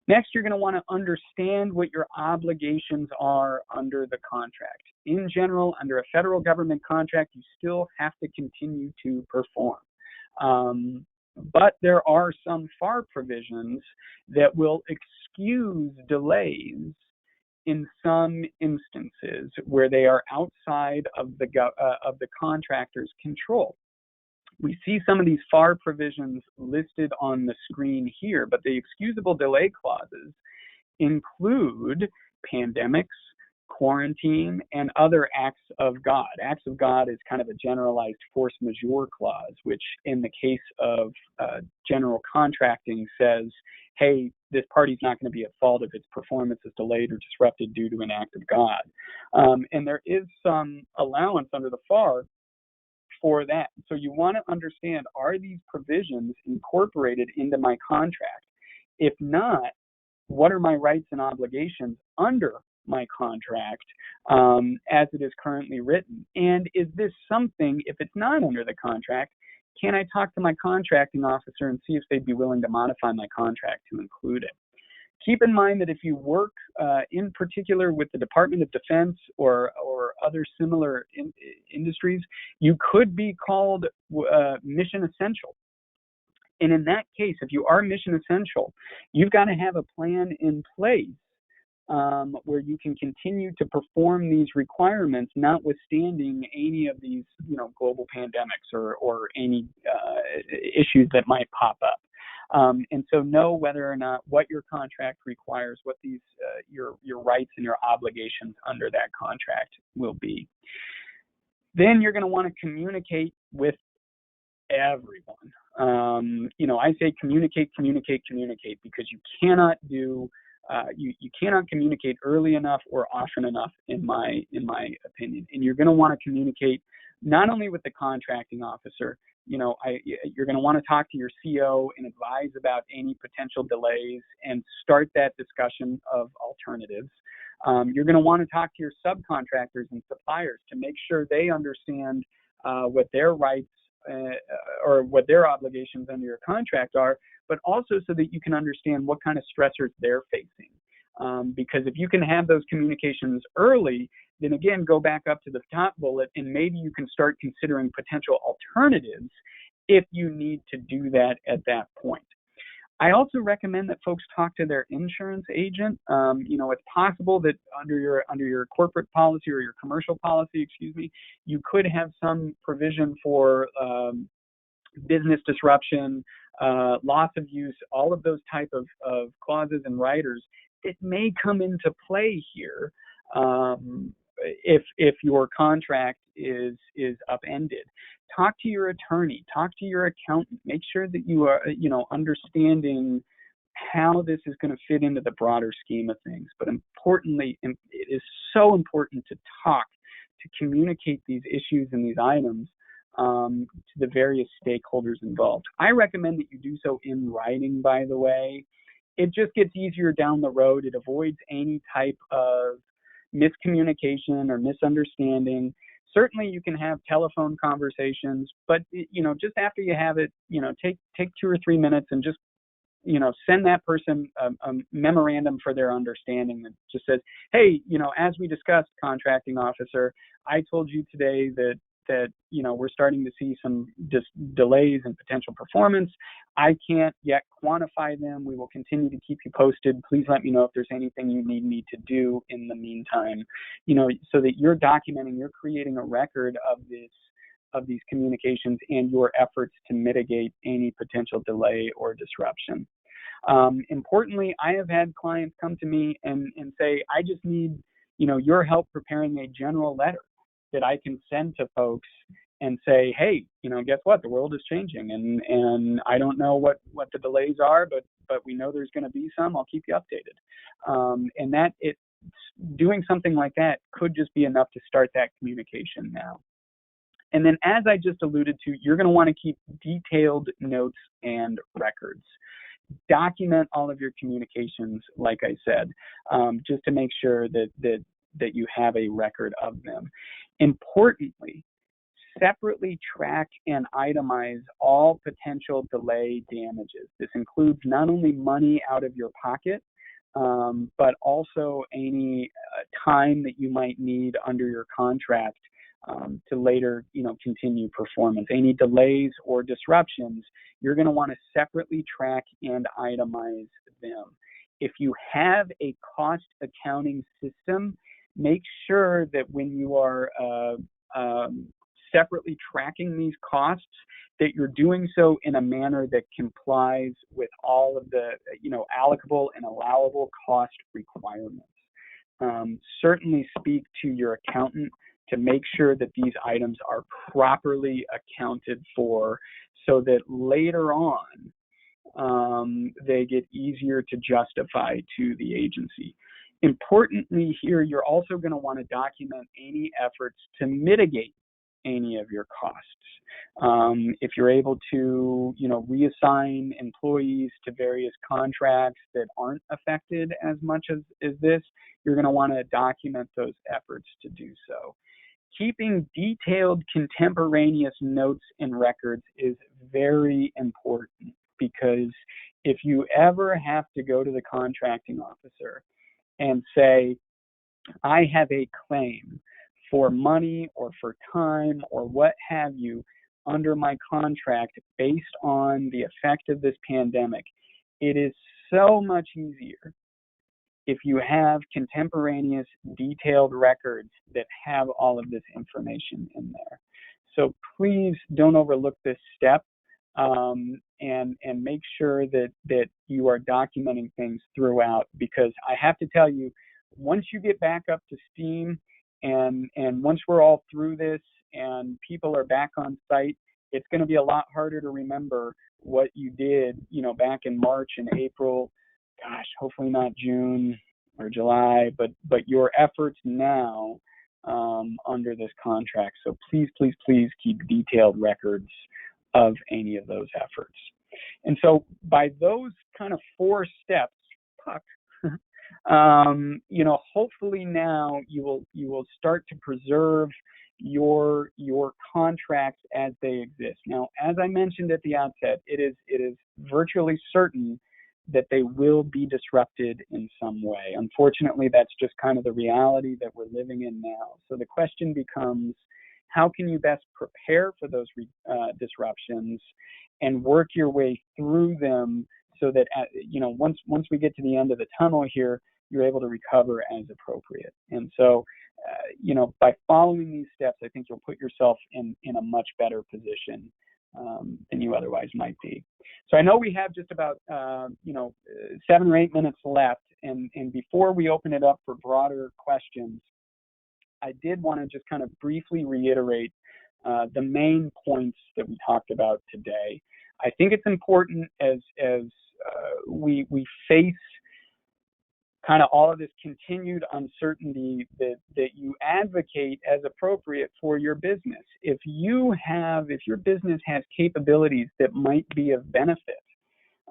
Next, you're going to want to understand what your obligations are under the contract. In general, under a federal government contract, you still have to continue to perform. But there are some FAR provisions that will excuse delays in some instances where they are outside of the contractor's control. We see some of these FAR provisions listed on the screen here, but the excusable delay clauses include pandemics, quarantine, and other acts of God. Acts of God is kind of a generalized force majeure clause, which in the case of general contracting says, hey, this party's not going to be at fault if its performance is delayed or disrupted due to an act of God. And there is some allowance under the FAR for that. So you want to understand, are these provisions incorporated into my contract? If not, what are my rights and obligations under my contract as it is currently written? And is this something, if it's not under the contract, can I talk to my contracting officer and see if they'd be willing to modify my contract to include it? Keep in mind that if you work in particular with the Department of Defense or other similar industries, you could be called mission essential. And in that case, if you are mission essential, you've got to have a plan in place where you can continue to perform these requirements, notwithstanding any of these, global pandemics or any issues that might pop up. And so know whether or not what your contract requires, what these your rights and your obligations under that contract will be. Then you're going to want to communicate with everyone. I say communicate because you cannot do you cannot communicate early enough or often enough, in my opinion. And you're going to want to communicate not only with the contracting officer. You're going to want to talk to your CO and advise about any potential delays and start that discussion of alternatives. You're going to want to talk to your subcontractors and suppliers to make sure they understand what their rights or what their obligations under your contract are, but also so that you can understand what kind of stressors they're facing. Because if you can have those communications early, then again, go back up to the top bullet and maybe you can start considering potential alternatives if you need to do that at that point. I also recommend that folks talk to their insurance agent. It's possible that under your corporate policy or your commercial policy, you could have some provision for business disruption, loss of use, all of those type of clauses and riders. It may come into play here if your contract is upended. Talk to your attorney, talk to your accountant, make sure that you are, understanding how this is going to fit into the broader scheme of things. But importantly, it is so important to communicate these issues and these items to the various stakeholders involved. I recommend that you do so in writing, by the way. It just gets easier down the road. It avoids any type of miscommunication or misunderstanding. Certainly you can have telephone conversations, but just after you have it, take 2 or 3 minutes and just send that person a memorandum for their understanding that just says, hey, as we discussed, contracting officer, I told you today that we're starting to see some delays in potential performance. I can't yet quantify them. We will continue to keep you posted. Please let me know if there's anything you need me to do in the meantime, so that you're documenting, you're creating a record of these communications and your efforts to mitigate any potential delay or disruption. Importantly, I have had clients come to me and say, I just need, your help preparing a general letter that I can send to folks and say, hey, guess what? The world is changing, and I don't know what the delays are, but we know there's going to be some. I'll keep you updated. And that doing something like that could just be enough to start that communication now. And then, as I just alluded to, you're going to want to keep detailed notes and records. Document all of your communications, like I said, just to make sure that you have a record of them. Importantly, separately track and itemize all potential delay damages. This includes not only money out of your pocket, but also any time that you might need under your contract to later, continue performance. Any delays or disruptions, you're going to want to separately track and itemize them. If you have a cost accounting system, make sure that when you are separately tracking these costs, that you're doing so in a manner that complies with all of the, allocable and allowable cost requirements. Certainly speak to your accountant to make sure that these items are properly accounted for so that later on they get easier to justify to the agency. Importantly here, you're also going to want to document any efforts to mitigate any of your costs. If you're able to, reassign employees to various contracts that aren't affected as much as this, you're going to want to document those efforts to do so. Keeping detailed contemporaneous notes and records is very important, because if you ever have to go to the contracting officer and say, I have a claim for money or for time or what have you under my contract based on the effect of this pandemic, it is so much easier if you have contemporaneous detailed records that have all of this information in there. So please don't overlook this step, and make sure that you are documenting things throughout, because I have to tell you, once you get back up to steam and once we're all through this and people are back on site, it's going to be a lot harder to remember what you did, back in March and April. Gosh, hopefully not June or July, but your efforts now under this contract. So please, please, please keep detailed records of any of those efforts. And so by those kind of 4 steps, hopefully now you will start to preserve your contracts as they exist. Now, as I mentioned at the outset, it is virtually certain that they will be disrupted in some way. Unfortunately, that's just kind of the reality that we're living in now. So the question becomes, how can you best prepare for those disruptions and work your way through them so that, once we get to the end of the tunnel here, you're able to recover as appropriate. And so, by following these steps, I think you'll put yourself in a much better position than you otherwise might be. So I know we have just about 7 or 8 minutes left, and before we open it up for broader questions, I did want to just kind of briefly reiterate the main points that we talked about today. I think it's important as we face kind of all of this continued uncertainty that you advocate as appropriate for your business. If your business has capabilities that might be of benefit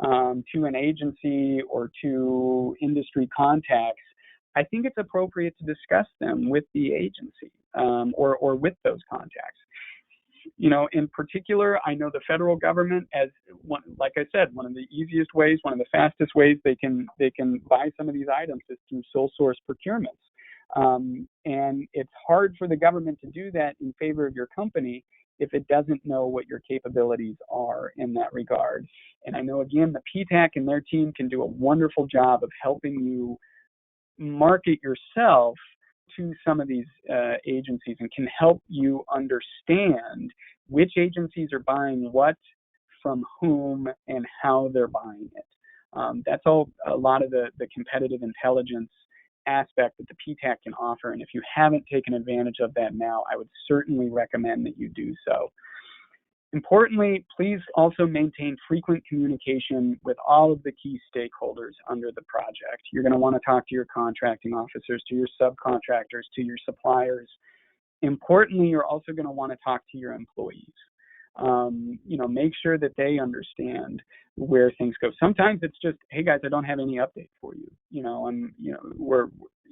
to an agency or to industry contacts, I think it's appropriate to discuss them with the agency or with those contacts. In particular, I know the federal government, like I said, one of the easiest ways, one of the fastest ways they can buy some of these items is through sole source procurements. And it's hard for the government to do that in favor of your company if it doesn't know what your capabilities are in that regard. And I know, again, the PTAC and their team can do a wonderful job of helping you market yourself to some of these agencies and can help you understand which agencies are buying what, from whom, and how they're buying it. That's all a lot of the competitive intelligence aspect that the PTAC can offer. And if you haven't taken advantage of that now, I would certainly recommend that you do so. Importantly, please also maintain frequent communication with all of the key stakeholders under the project. You're going to want to talk to your contracting officers, to your subcontractors, to your suppliers. Importantly, you're also going to want to talk to your employees. Make sure that they understand where things go. Sometimes it's just, hey guys, I don't have any update for you.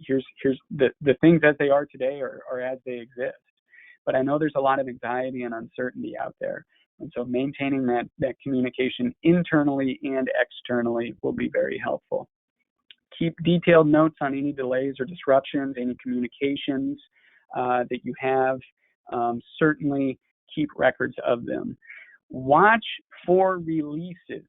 Here's the things as they are today or as they exist. But I know there's a lot of anxiety and uncertainty out there. And so maintaining that communication internally and externally will be very helpful. Keep detailed notes on any delays or disruptions, any communications that you have. Certainly keep records of them. Watch for releases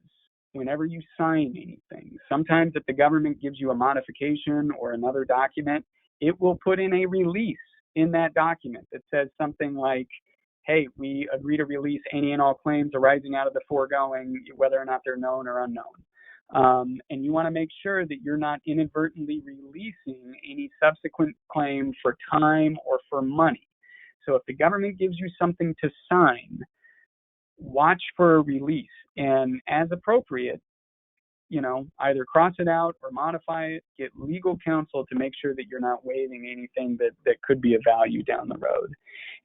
whenever you sign anything, sometimes if the government gives you a modification or another document, it will put in a release in that document that says something like, hey, we agree to release any and all claims arising out of the foregoing, whether or not they're known or unknown. And you want to make sure that you're not inadvertently releasing any subsequent claim for time or for money. So if the government gives you something to sign, watch for a release, and as appropriate, either cross it out or modify it, get legal counsel to make sure that you're not waiving anything that could be of value down the road.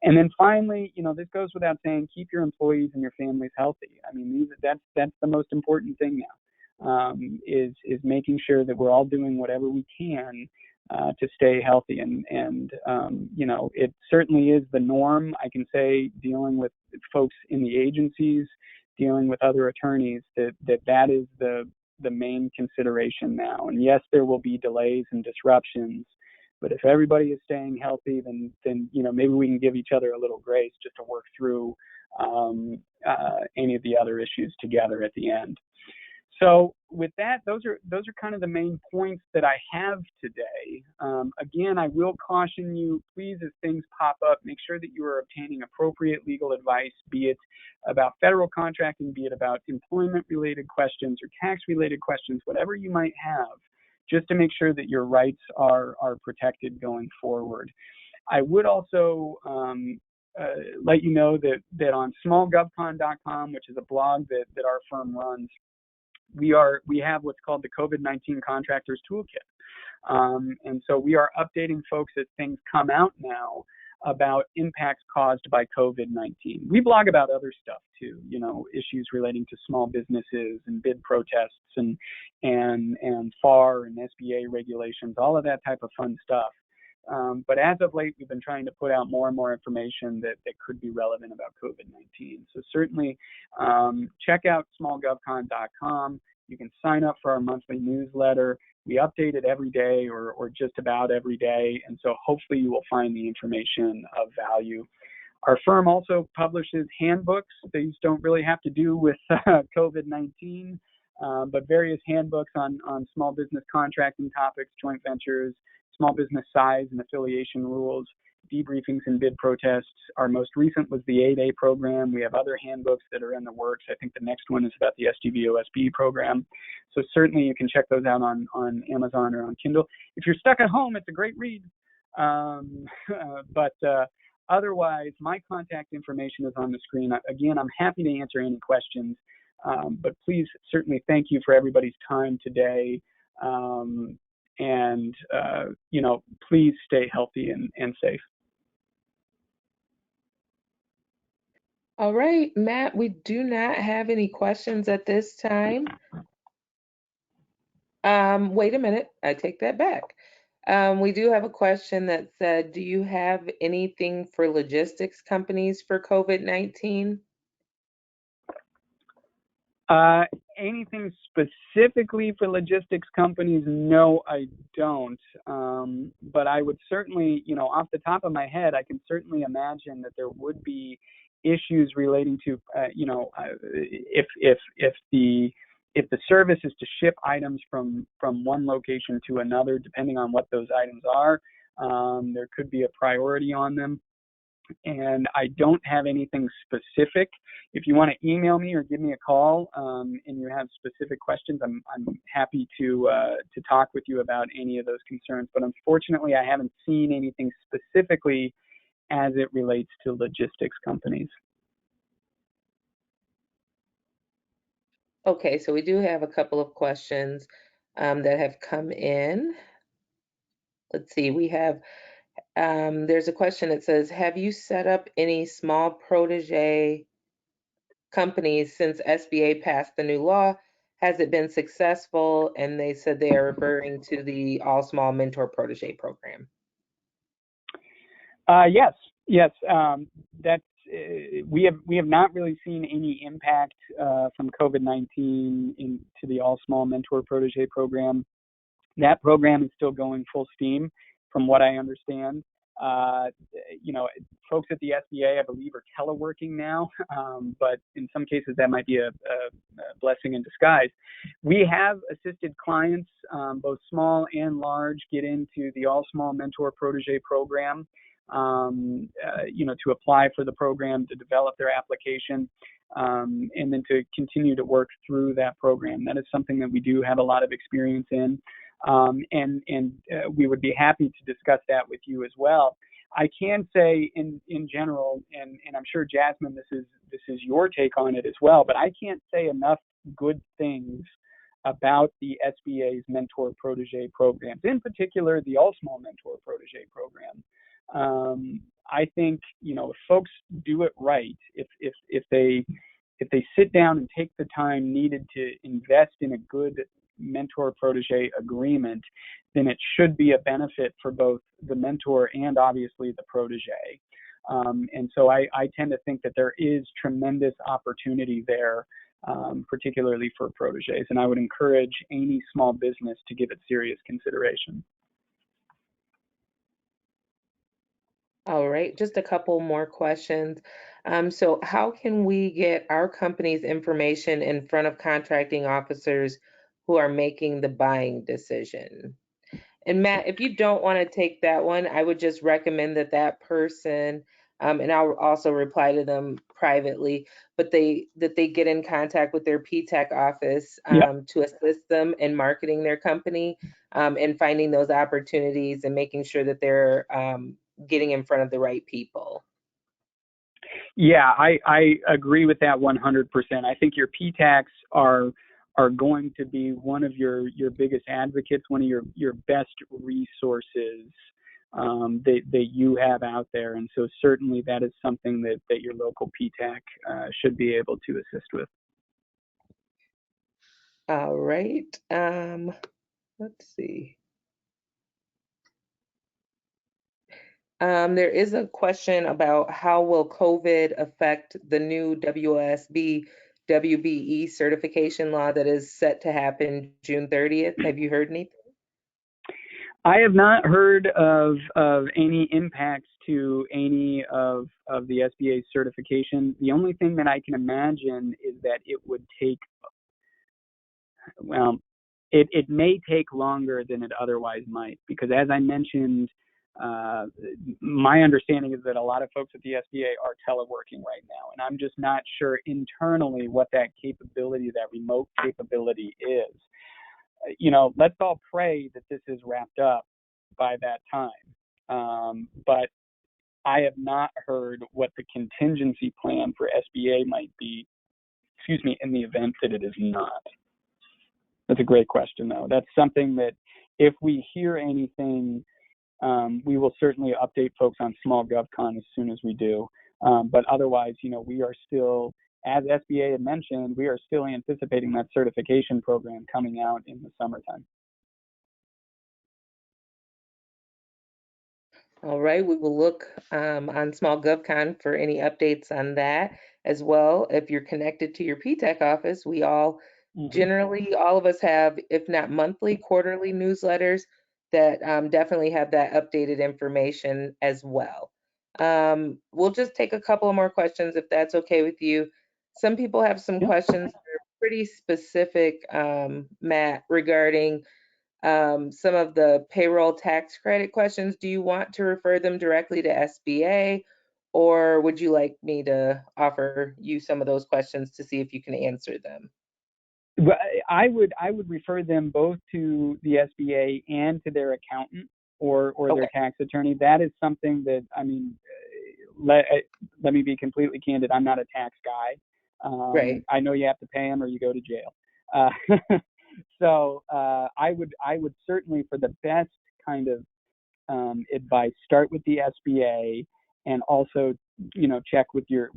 And then finally, this goes without saying, keep your employees and your families healthy. I mean, that's the most important thing now, is making sure that we're all doing whatever we can to stay healthy. And it certainly is the norm. I can say, dealing with folks in the agencies, dealing with other attorneys, that is the main consideration now. And yes, there will be delays and disruptions, but if everybody is staying healthy, then maybe we can give each other a little grace just to work through any of the other issues together at the end. So with that, those are kind of the main points that I have today. Again, I will caution you, please, as things pop up, make sure that you are obtaining appropriate legal advice, be it about federal contracting, be it about employment-related questions or tax-related questions, whatever you might have, just to make sure that your rights are protected going forward. I would also let you know that on smallgovcon.com, which is a blog that our firm runs, we have what's called the COVID-19 Contractors Toolkit. And so we are updating folks as things come out now about impacts caused by COVID-19. We blog about other stuff too, issues relating to small businesses and bid protests and FAR and SBA regulations, all of that type of fun stuff. But as of late, we've been trying to put out more and more information that could be relevant about COVID-19. So certainly check out smallgovcon.com. You can sign up for our monthly newsletter. We update it every day or just about every day. And so hopefully you will find the information of value. Our firm also publishes handbooks. These don't really have to do with COVID-19, but various handbooks on small business contracting topics, joint ventures, small business size and affiliation rules, debriefings and bid protests. Our most recent was the 8A program. We have other handbooks that are in the works. I think the next one is about the SDVOSB program. So certainly you can check those out on Amazon or on Kindle. If you're stuck at home, it's a great read. But otherwise, my contact information is on the screen. Again, I'm happy to answer any questions, but please certainly thank you for everybody's time today. And please stay healthy and safe. All right, Matt, we do not have any questions at this time. Wait a minute, I take that back. We do have a question that said, do you have anything for logistics companies for COVID-19? Anything specifically for logistics companies? No, I don't. But I would certainly, off the top of my head, I can certainly imagine that there would be issues relating to, if the service is to ship items from one location to another, depending on what those items are, there could be a priority on them. And I don't have anything specific. If you want to email me or give me a call and you have specific questions, I'm happy to talk with you about any of those concerns. But unfortunately, I haven't seen anything specifically as it relates to logistics companies. Okay, so we do have a couple of questions that have come in. Let's see, we have, there's a question that says, have you set up any small protégé companies since SBA passed the new law? Has it been successful? And they said they are referring to the All Small Mentor Protégé program. Yes. That's we have not really seen any impact from COVID-19 into the All Small Mentor Protégé program. That program is still going full steam, from what I understand. You know, folks at the SBA, I believe, are teleworking now, but in some cases that might be a blessing in disguise. We have assisted clients, both small and large, get into the All Small Mentor Protege program, you know, to apply for the program, to develop their application, and then to continue to work through that program. That is something that we do have a lot of experience in. And we would be happy to discuss that with you as well. I can say in general, and I'm sure Jasmine, this is your take on it as well, but I can't say enough good things about the SBA's mentor protege programs, in particular the All Small Mentor Protege program. I think, you know, if folks do it right, if they sit down and take the time needed to invest in a good mentor protege agreement, then it should be a benefit for both the mentor and obviously the protege. And so I tend to think that there is tremendous opportunity there, particularly for proteges. And I would encourage any small business to give it serious consideration. All right, just a couple more questions. So how can we get our company's information in front of contracting officers who are making the buying decision? And Matt, if you don't want to take that one, I would just recommend that that person, and I'll also reply to them privately, but that they get in contact with their PTAC office to assist them in marketing their company, and finding those opportunities and making sure that they're getting in front of the right people. Yeah, I agree with that 100%. I think your PTACs are going to be one of your biggest advocates, one of your best resources that you have out there. And so certainly that is something that your local PTAC should be able to assist with. All right. Let's see. There is a question about how will COVID affect the new WSB WBE certification law that is set to happen June 30th. Have you heard anything? I have not heard of any impacts to any of the SBA certification. The only thing that I can imagine is that it would take, well, it may take longer than it otherwise might, because as I mentioned, my understanding is that a lot of folks at the SBA are teleworking right now, and I'm just not sure internally what that capability, that remote capability is. You know, let's all pray that this is wrapped up by that time. But I have not heard what the contingency plan for SBA might be, in the event that it is not. That's a great question, though. That's something that if we hear anything, we will certainly update folks on Small GovCon as soon as we do. But otherwise, you know, we are still, as SBA had mentioned, we are still anticipating that certification program coming out in the summertime. All right, we will look on Small GovCon for any updates on that as well. If you're connected to your PTAC office, we all generally, all of us have, if not monthly, quarterly newsletters that definitely have that updated information as well. We'll just take a couple more questions if that's okay with you. Some people have some questions that are pretty specific, Matt, regarding some of the payroll tax credit questions. Do you want to refer them directly to SBA, or would you like me to offer you some of those questions to see if you can answer them? Well, I would refer them both to the SBA and to their accountant or their tax attorney. That is something that, I mean, let me be completely candid. I'm not a tax guy. Right. I know you have to pay them or you go to jail. So I would certainly, for the best kind of advice, start with the SBA, and also, you know, check with your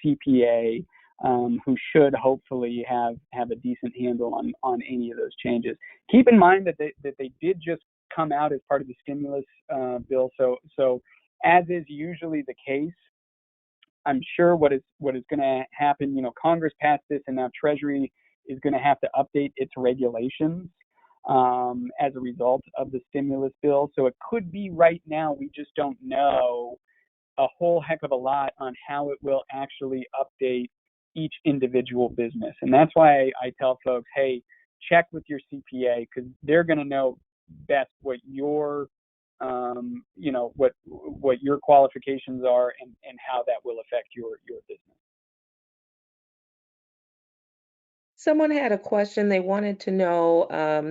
CPA, who should hopefully have a decent handle on any of those changes. Keep in mind that they did just come out as part of the stimulus bill. So as is usually the case, I'm sure what is going to happen, you know, Congress passed this, and now Treasury is going to have to update its regulations. as a result of the stimulus bill. So it could be right now, we just don't know a whole heck of a lot on how it will actually update each individual business. And that's why I tell folks, hey, check with your CPA, because they're going to know best what your what your qualifications are and how that will affect your business. Someone had a question. They wanted to know,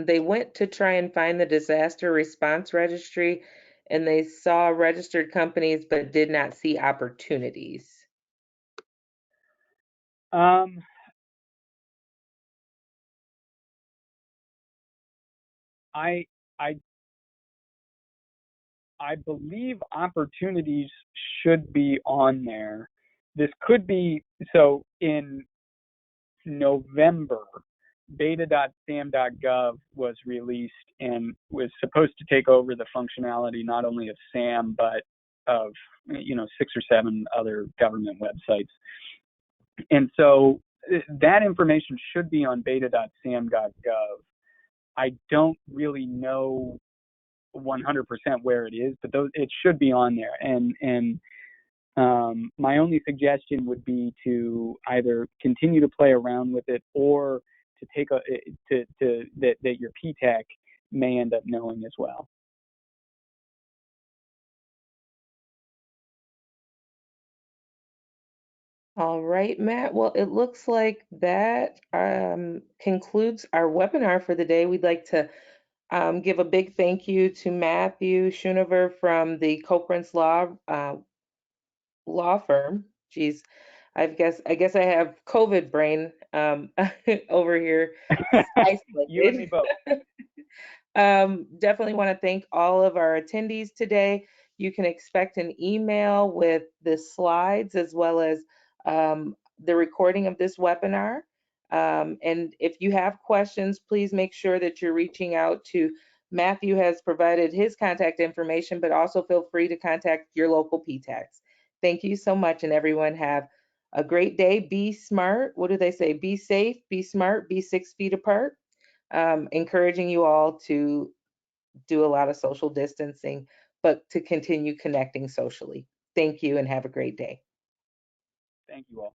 they went to try and find the disaster response registry and they saw registered companies but did not see opportunities. I believe opportunities should be on there. This could be, so in November, beta.sam.gov was released and was supposed to take over the functionality not only of SAM, but of 6 or 7 other government websites. And so that information should be on beta.sam.gov. I don't really know 100% where it is, but it should be on there. And my only suggestion would be to either continue to play around with it, or to take that your PTAC may end up knowing as well. All right, Matt. Well, it looks like that concludes our webinar for the day. We'd like to give a big thank you to Matthew Schoonover from the Koprince Law firm. Geez, I guess I have COVID brain over here. You and me both. Definitely want to thank all of our attendees today. You can expect an email with the slides as well as the recording of this webinar. And if you have questions, please make sure that you're reaching out to Matthew. Has provided his contact information, but also feel free to contact your local PTACs. Thank you so much, and everyone have a great day. Be smart. What do they say? Be safe, be smart, be 6 feet apart. Encouraging you all to do a lot of social distancing, but to continue connecting socially. Thank you and have a great day. Thank you all.